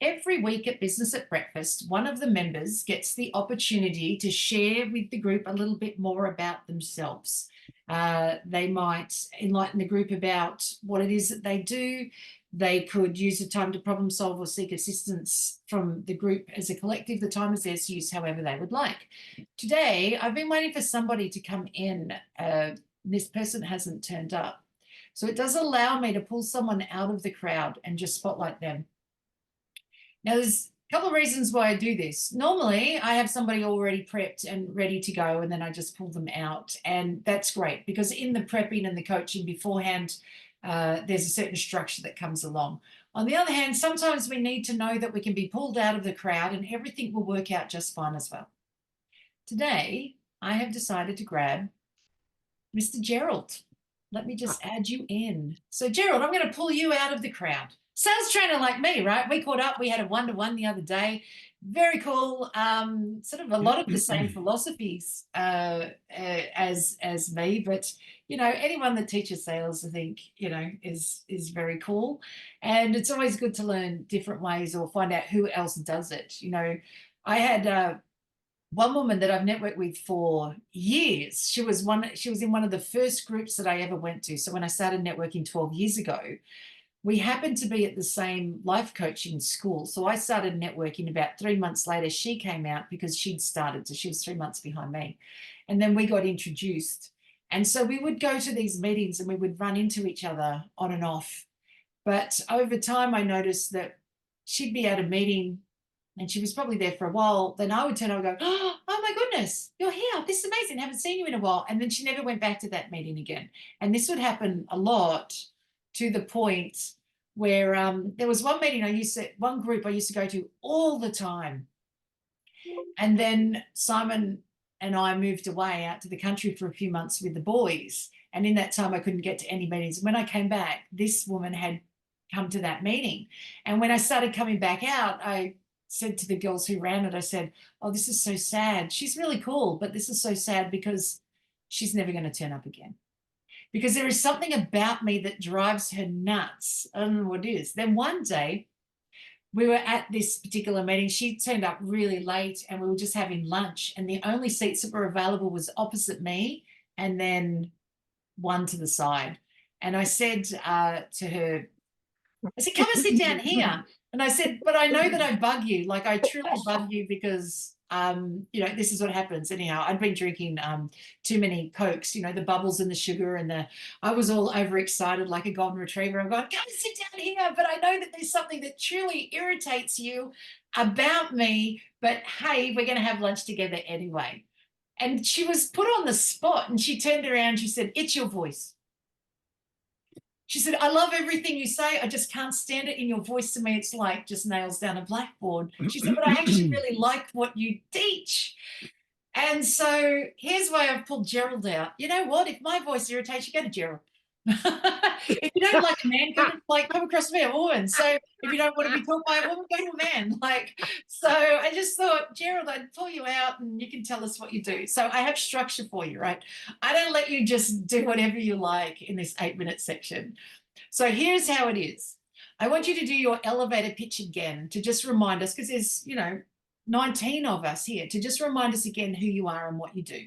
Every week at Business at Breakfast, one of the members gets the opportunity to share with the group a little bit more about themselves. They might enlighten the group about what it is that they do. They could use the time to problem solve or seek assistance from the group as a collective. The time is theirs to use however they would like. Today, I've been waiting for somebody to come in. This person hasn't turned up. So it does allow me to pull someone out of the crowd and just spotlight them. Now, there's a couple of reasons why I do this. Normally, I have somebody already prepped and ready to go, and then I just pull them out. And that's great because in the prepping and the coaching beforehand, there's a certain structure that comes along. On the other hand, sometimes we need to know that we can be pulled out of the crowd and everything will work out just fine as well. Today, I have decided to grab Mr. Gerald. Let me just add you in. So, Gerald, I'm going to pull you out of the crowd. Sales trainer like me, right? We caught up. We had a one-to-one the other day. Very cool. Sort of a lot of the same philosophies as me, but anyone that teaches sales, I think is very cool, and it's always good to learn different ways or find out who else does it. I had one woman that I've networked with for years. She was in one of the first groups that I ever went to. So when I started networking 12 years ago. We happened to be at the same life coaching school. So I started networking about 3 months later. She came out because she'd started. So she was 3 months behind me. And then we got introduced. And so we would go to these meetings and we would run into each other on and off. But over time, I noticed that she'd be at a meeting and she was probably there for a while. Then I would turn over and go, oh my goodness, you're here. This is amazing. I haven't seen you in a while. And then she never went back to that meeting again. And this would happen a lot, to the point where there was one group I used to go to all the time. And then Simon and I moved away out to the country for a few months with the boys. And in that time, I couldn't get to any meetings. When I came back, this woman had come to that meeting. And when I started coming back out, I said to the girls who ran it, I said, oh, this is so sad. She's really cool, but this is so sad because she's never going to turn up again. Because there is something about me that drives her nuts. I don't know what it is. Then one day, we were at this particular meeting. She turned up really late and we were just having lunch. And the only seats that were available was opposite me and then one to the side. And I said to her, I said, come and sit down here. And I said, but I know that I bug you. Like I truly bug you because this is what happens. Anyhow, I'd been drinking too many Cokes, the bubbles and the sugar and I was all overexcited like a golden retriever. I'm going, come sit down here. But I know that there's something that truly irritates you about me. But hey, we're going to have lunch together anyway. And she was put on the spot and she turned around. She said, it's your voice. She said, I love everything you say. I just can't stand it in your voice. To me, it's like just nails down a blackboard. She said, but I actually really like what you teach. And so here's why I've pulled Gerald out. You know what? If my voice irritates you, go to Gerald. If you don't like a man, come across me, a woman. So if you don't want to be taught by a woman, go to a man. So I just thought, Gerald, I'd pull you out and you can tell us what you do. So I have structure for you, right? I don't let you just do whatever you like in this 8-minute section. So here's how it is. I want you to do your elevator pitch again to just remind us, because there's, 19 of us here, to just remind us again who you are and what you do.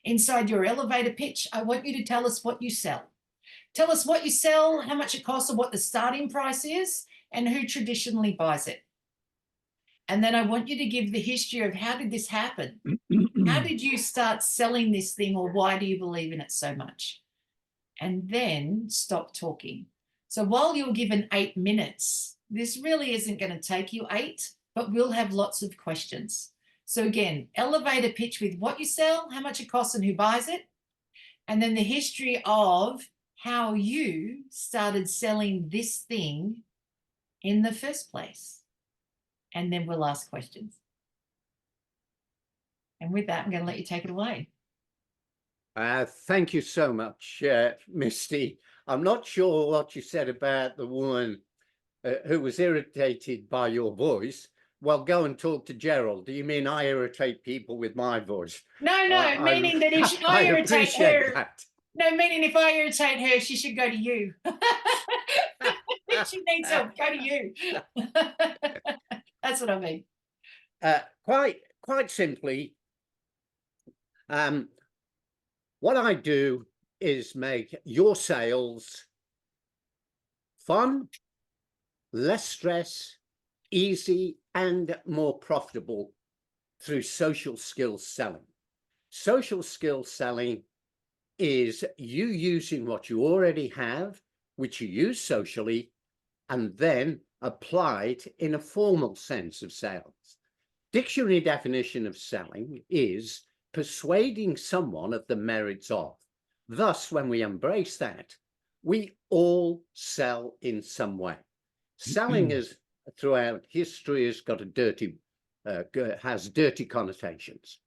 Inside your elevator pitch, I want you to tell us what you sell. Tell us what you sell, how much it costs, or what the starting price is, and who traditionally buys it. And then I want you to give the history of how did this happen? How did you start selling this thing, or why do you believe in it so much? And then stop talking. So while you're given 8 minutes, this really isn't going to take you 8, but we'll have lots of questions. So again, elevator pitch with what you sell, how much it costs, and who buys it. And then the history of how you started selling this thing in the first place. And then we'll ask questions. And with that, I'm going to let you take it away. Thank you so much, Misty. I'm not sure what you said about the woman who was irritated by your voice. Well, go and talk to Gerald. Do you mean I irritate people with my voice? No, meaning that if I irritate her, that. No, meaning if I irritate her, she should go to you. She needs help, go to you. That's what I mean. Quite simply, what I do is make your sales fun, less stress, easy, and more profitable through social skills selling. Social skills selling is you using what you already have, which you use socially, and then apply it in a formal sense of sales. Dictionary definition of selling is persuading someone of the merits of. Thus, when we embrace that, we all sell in some way. Selling is throughout history has got a dirty, has dirty connotations.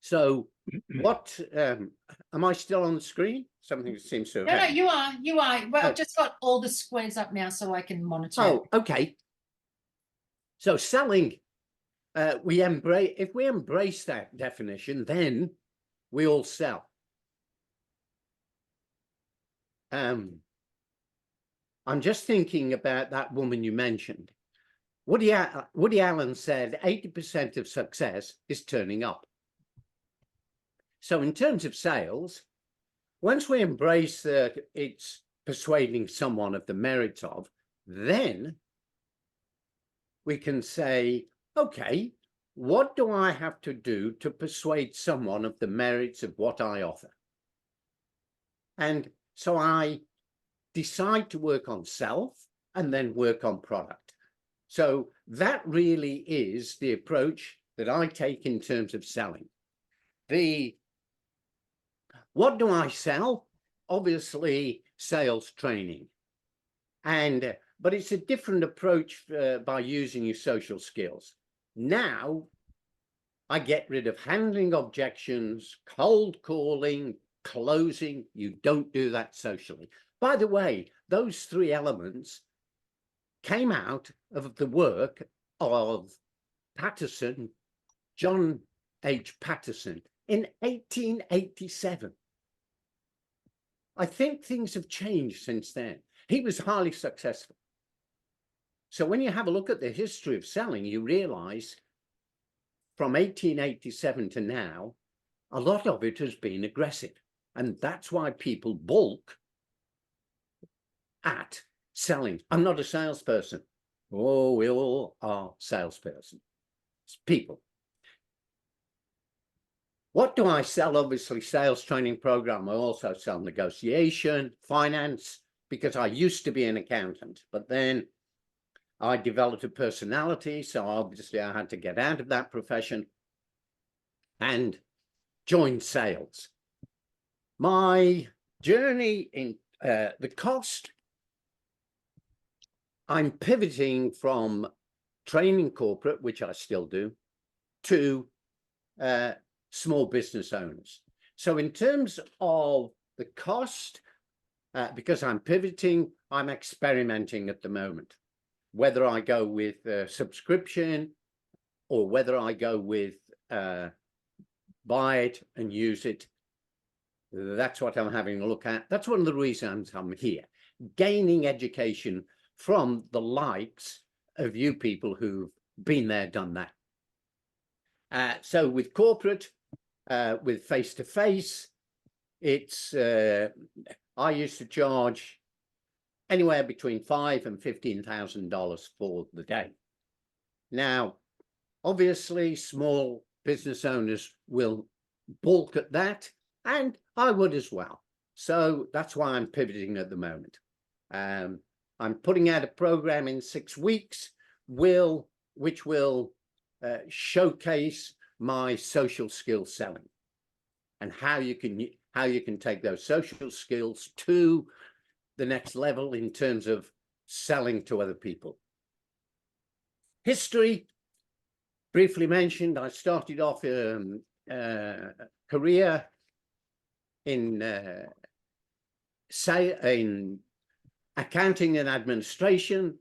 So what, am I still on the screen? Something seems to have No, happened. you are. Well, Oh. I've just got all the squares up now so I can monitor. Oh, okay. So selling, if we embrace that definition, then we all sell. I'm just thinking about that woman you mentioned. Woody Allen said 80% of success is turning up. So in terms of sales, once we embrace that it's persuading someone of the merits of, then we can say, okay, what do I have to do to persuade someone of the merits of what I offer? And so I decide to work on self and then work on product. So that really is the approach that I take in terms of selling. What do I sell? Obviously, sales training. But it's a different approach by using your social skills. Now, I get rid of handling objections, cold calling, closing. You don't do that socially. By the way, those three elements came out of the work of Patterson, John H. Patterson, in 1887. I think things have changed since then. He was highly successful. So when you have a look at the history of selling, you realize from 1887 to now, a lot of it has been aggressive. And that's why people balk at selling. I'm not a salesperson. Oh, we all are salespersons. It's people. What do I sell? Obviously, sales training program. I also sell negotiation, finance, because I used to be an accountant, but then I developed a personality. So obviously I had to get out of that profession and join sales. My journey in the cost, I'm pivoting from training corporate, which I still do, to small business owners. So in terms of the cost, because I'm pivoting, I'm experimenting at the moment, whether I go with subscription or whether I go with buy it and use it. That's what I'm having a look at. That's one of the reasons I'm here, gaining education from the likes of you people who've been there, done that. So with corporate, with face-to-face, it's I used to charge anywhere between $5,000 and $15,000 for the day. Now, obviously, small business owners will balk at that, and I would as well. So that's why I'm pivoting at the moment. I'm putting out a program in 6 weeks, which will showcase my social skills selling and how you can take those social skills to the next level in terms of selling to other people. History, briefly mentioned, I started off career in accounting and administration,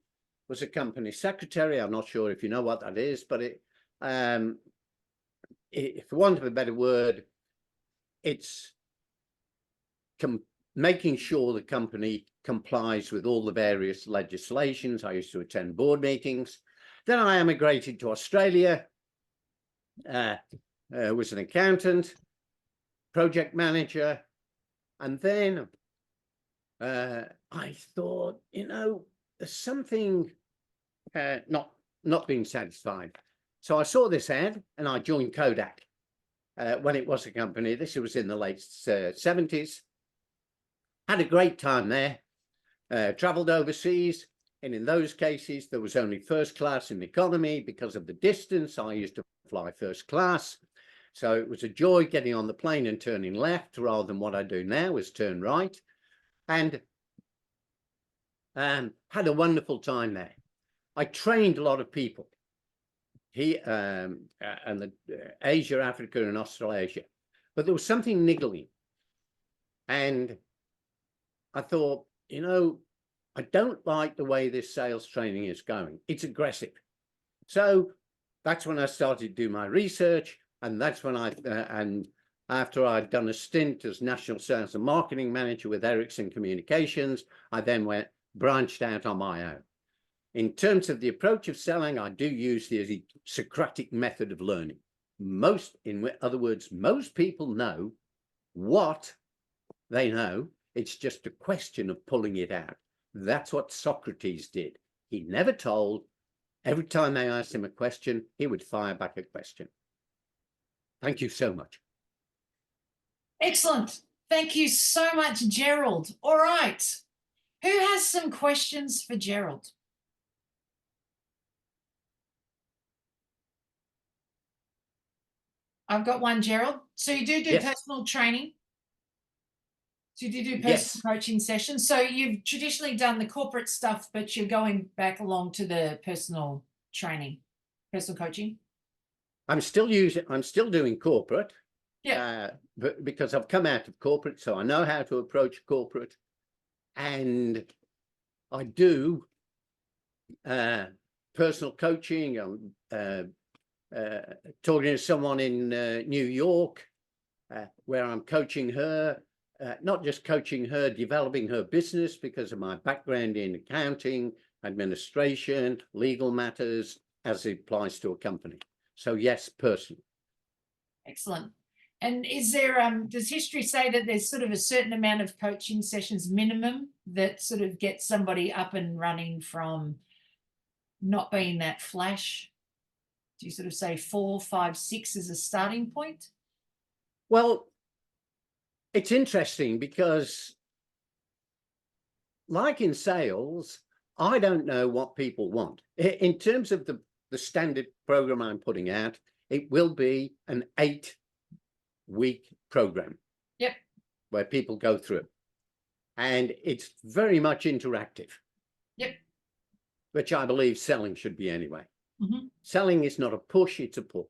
was a company secretary. I'm not sure if you know what that is, but if for want of a better word, it's making sure the company complies with all the various legislations. I used to attend board meetings. Then I emigrated to Australia, was an accountant, project manager, and then I thought, there's something not being satisfied. So I saw this ad and I joined Kodak when it was a company. This was in the late 70s. Had a great time there. Traveled overseas, and in those cases there was only first class in economy because of the distance. I used to fly first class, so it was a joy getting on the plane and turning left rather than what I do now is turn right. And had a wonderful time there. I trained a lot of people and Asia, Africa, and Australasia, but there was something niggling, and I thought, I don't like the way this sales training is going. It's aggressive. So that's when I started to do my research, and that's when and after I'd done a stint as National Sales and Marketing Manager with Ericsson Communications, I then branched out on my own. In terms of the approach of selling, I do use the Socratic method of learning. In other words, most people know what they know. It's just a question of pulling it out. That's what Socrates did. He never told. Every time they asked him a question, he would fire back a question. Thank you so much. Excellent. Thank you so much, Gerald. All right. Who has some questions for Gerald? I've got one, Gerald. So you do Yes. personal training? So you do personal Yes. coaching sessions. So you've traditionally done the corporate stuff, but you're going back along to the personal training, personal coaching? I'm still doing corporate. Yeah. But because I've come out of corporate, so I know how to approach corporate, and I do personal coaching. I'm talking to someone in New York, where I'm coaching her, not just coaching her, developing her business because of my background in accounting, administration, legal matters, as it applies to a company. So yes, personal. Excellent. And is there, does history say that there's sort of a certain amount of coaching sessions minimum that sort of gets somebody up and running from not being that flash? Do you sort of say 4, 5, 6 as a starting point? Well, it's interesting because, like in sales, I don't know what people want. In terms of the standard program I'm putting out, it will be an 8-week program. Yep. Where people go through. And it's very much interactive. Yep. Which I believe selling should be anyway. Mm-hmm. Selling is not a push, it's a pull.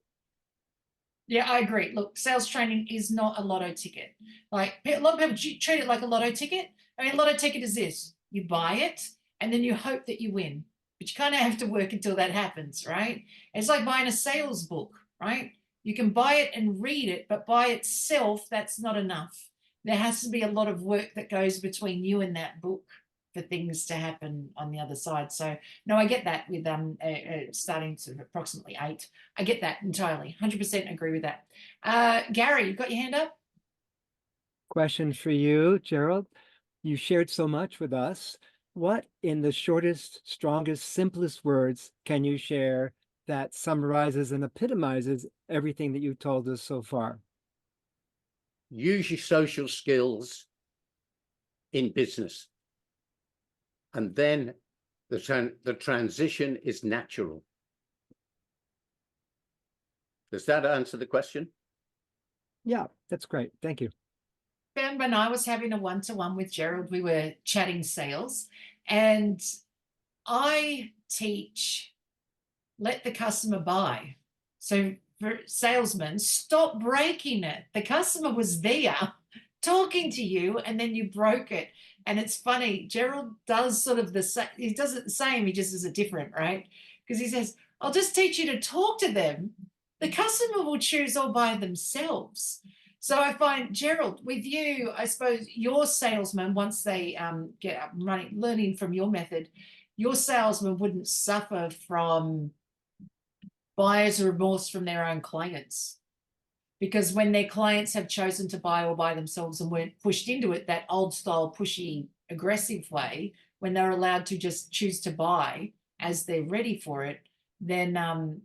Yeah, I agree. Look, sales training is not a lotto ticket. Like a lot of people treat it like a lotto ticket. I mean, a lotto ticket is this: you buy it and then you hope that you win, but you kind of have to work until that happens, right? It's like buying a sales book, right? You can buy it and read it, but by itself, that's not enough. There has to be a lot of work that goes between you and that book for things to happen on the other side. So no, I get that with starting sort of approximately 8. I get that entirely. 100% agree with that. Gary, you got your hand up? Question for you, Gerald. You shared so much with us. What in the shortest, strongest, simplest words can you share that summarizes and epitomizes everything that you've told us so far? Use your social skills in business. And then the transition is natural. Does that answer the question? Yeah, that's great. Thank you. Ben and I was having a one-to-one with Gerald. We were chatting sales, and I teach let the customer buy. So for salesmen, stop breaking it. The customer was there talking to you and then you broke it. And it's funny, Gerald does sort of the same. He does it the same, he just does it different, right? Because he says, I'll just teach you to talk to them. The customer will choose all by themselves. So I find, Gerald, with you, I suppose your salesman, once they get up and running, learning from your method, your salesman wouldn't suffer from buyer's remorse from their own clients. Because when their clients have chosen to buy all by themselves and weren't pushed into it, that old style, pushy, aggressive way, when they're allowed to just choose to buy as they're ready for it, then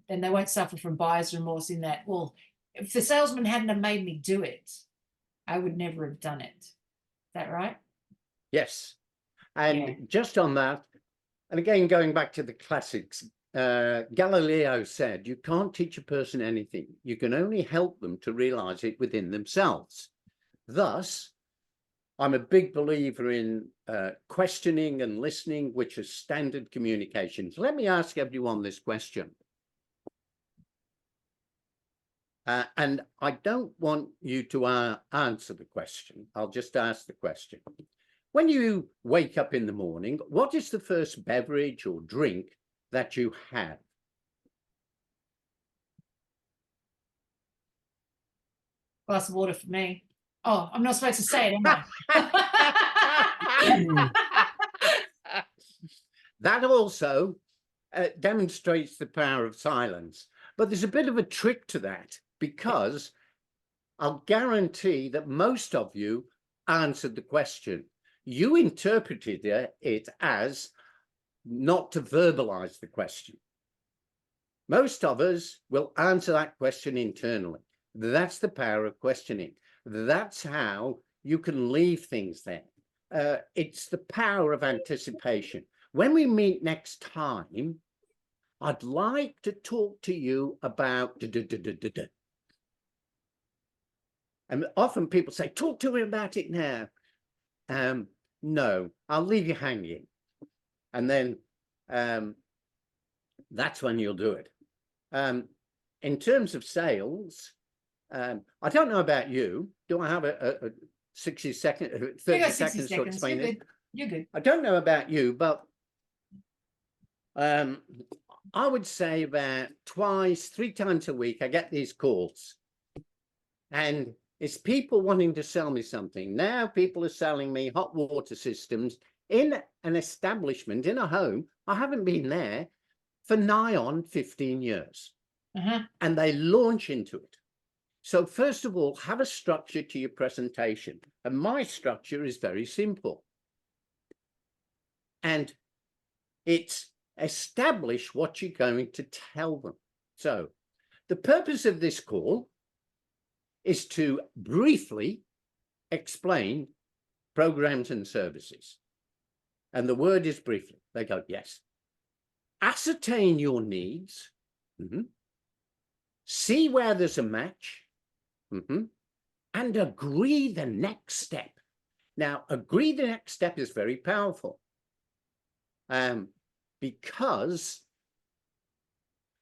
they won't suffer from buyer's remorse in that, well, if the salesman hadn't have made me do it, I would never have done it. Is that right? Yes. And Yeah. just on that, and again, going back to the classics, Galileo said, you can't teach a person anything. You can only help them to realize it within themselves. Thus, I'm a big believer in questioning and listening, which is standard communications. Let me ask everyone this question. And I don't want you to answer the question. I'll just ask the question. When you wake up in the morning, what is the first beverage or drink that you have? Glass of water for me. Oh, I'm not supposed to say it, am I? That also demonstrates the power of silence. But there's a bit of a trick to that, because I'll guarantee that most of you answered the question. You interpreted it as not to verbalize the question. Most of us will answer that question internally. That's the power of questioning. That's how you can leave things there. It's the power of anticipation. When we meet next time, I'd like to talk to you about and often people say, talk to me about it now. No, I'll leave you hanging. And then that's when you'll do it. In terms of sales, I don't know about you. Do I have a 60 second, 30 seconds to explain it? You're good. I don't know about you, but I would say about twice, 3 times a week, I get these calls. And it's people wanting to sell me something. Now people are selling me hot water systems in an establishment, in a home. I haven't been there for nigh on 15 years. And they launch into it. So first of all, have a structure to your presentation. And my structure is very simple. And it's establish what you're going to tell them. So the purpose of this call is to briefly explain programs and services. And the word is briefly. They go, yes. Ascertain your needs. See where there's a match. And agree the next step. Now, agree the next step is very powerful. Because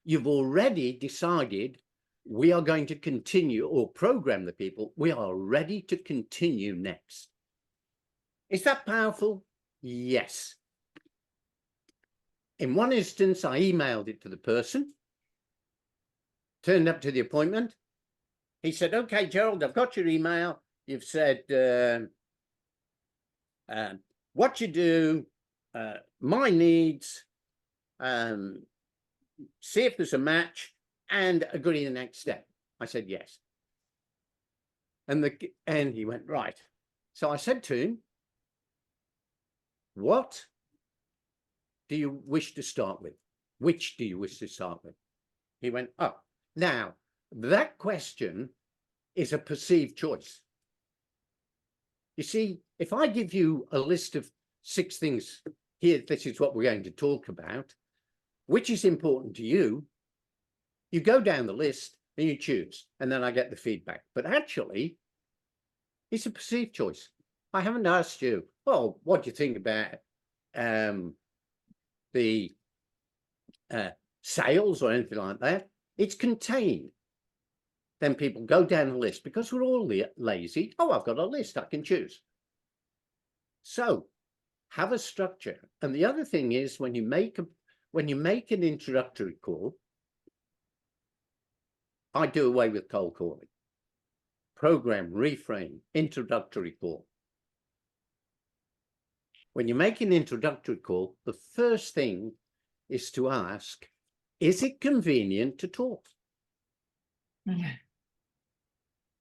you've already decided we are going to continue, or program the people, we are ready to continue next. Is that powerful? Yes. In one instance, I emailed it to the person, turned up to the appointment. He said, okay, Gerald, I've got your email. You've said what you do, my needs, see if there's a match, and agree the next step. I said, yes. And he went, right. So I said to him, what do you wish to start with? Which do you wish to start with? He went, oh, now that question is a perceived choice. You see, if I give you a list of 6 things here, this is what we're going to talk about, which is important to you, you go down the list and you choose, and then I get the feedback. But actually, it's a perceived choice. I haven't asked you, well, what do you think about the sales or anything like that? It's contained. Then people go down the list because we're all lazy. Oh, I've got a list, I can choose. So have a structure. And the other thing is, when you make an introductory call, I do away with cold calling. program, reframe, introductory call. When you make an introductory call, the first thing is to ask, is it convenient to talk?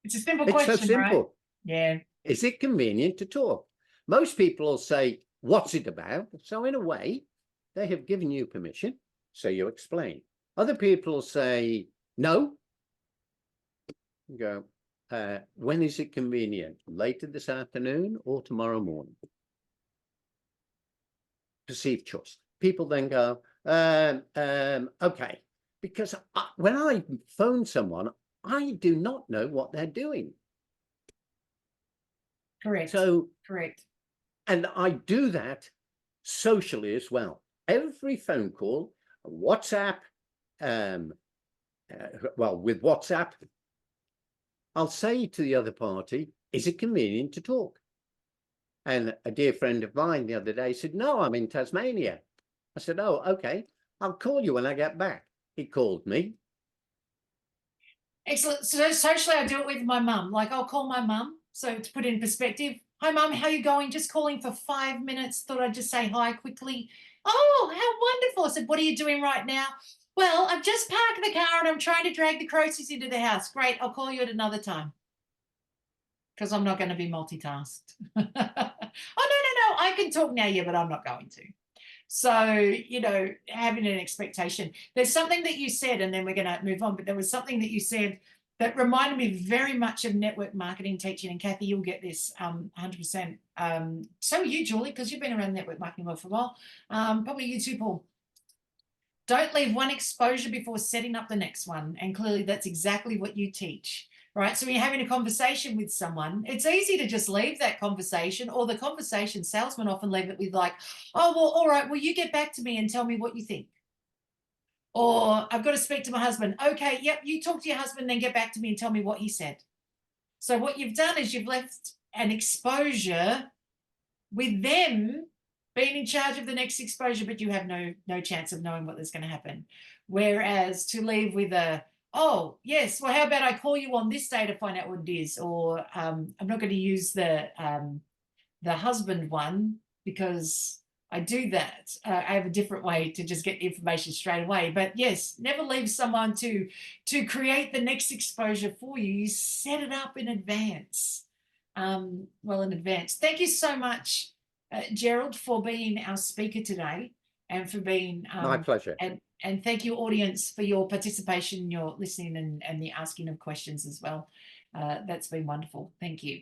It's a simple It's question, so simple. right? Yeah. Is it convenient to talk? Most people will say, what's it about? So in a way, they have given you permission, so you explain. Other people will say, no. You go, when is it convenient? Later this afternoon or tomorrow morning? Perceived choice. People then go, okay. Because when I phone someone, I do not know what they're doing. Correct. So, correct. and I do that socially as well. Every phone call, WhatsApp, well, with WhatsApp, I'll say to the other party, is it convenient to talk? And a dear friend of mine the other day said, no, I'm in Tasmania. I said, oh, okay, I'll call you when I get back. He called me. Excellent. So socially, I do it with my mum. Like I'll call my mum. So to put it in perspective, hi mum, how you going? Just calling for 5 minutes. Thought I'd just say hi quickly. Oh, how wonderful. I said, what are you doing right now? Well, I've just parked the car and I'm trying to drag the groceries into the house. Great. I'll call you at another time. Because I'm not going to be multitasked. Oh, no. I can talk now, yeah, but I'm not going to. So, you know, having an expectation. There's something that you said, and then we're going to move on, but there was something that you said that reminded me very much of network marketing teaching. And Kathy, you'll get this 100%. So you, Julie, because you've been around network marketing world for a while. Probably you too, Paul. Don't leave one exposure before setting up the next one. And clearly that's exactly what you teach. Right. So when you're having a conversation with someone, it's easy to just leave that conversation, or the conversation salesmen often leave it with like, oh, well, all right, well, you get back to me and tell me what you think. Or I've got to speak to my husband. Okay, yep, you talk to your husband, then get back to me and tell me what he said. So what you've done is you've left an exposure with them being in charge of the next exposure, but you have no chance of knowing what is going to happen. Whereas to leave with a, oh, yes, well, how about I call you on this day to find out what it is? Or I'm not going to use the husband one because I do that. I have a different way to just get the information straight away. But yes, never leave someone to create the next exposure for you. You set it up in advance. Well, in advance. Thank you so much, Gerald, for being our speaker today and for being My pleasure. And thank you, audience, for your participation, your listening and the asking of questions as well. That's been wonderful. Thank you.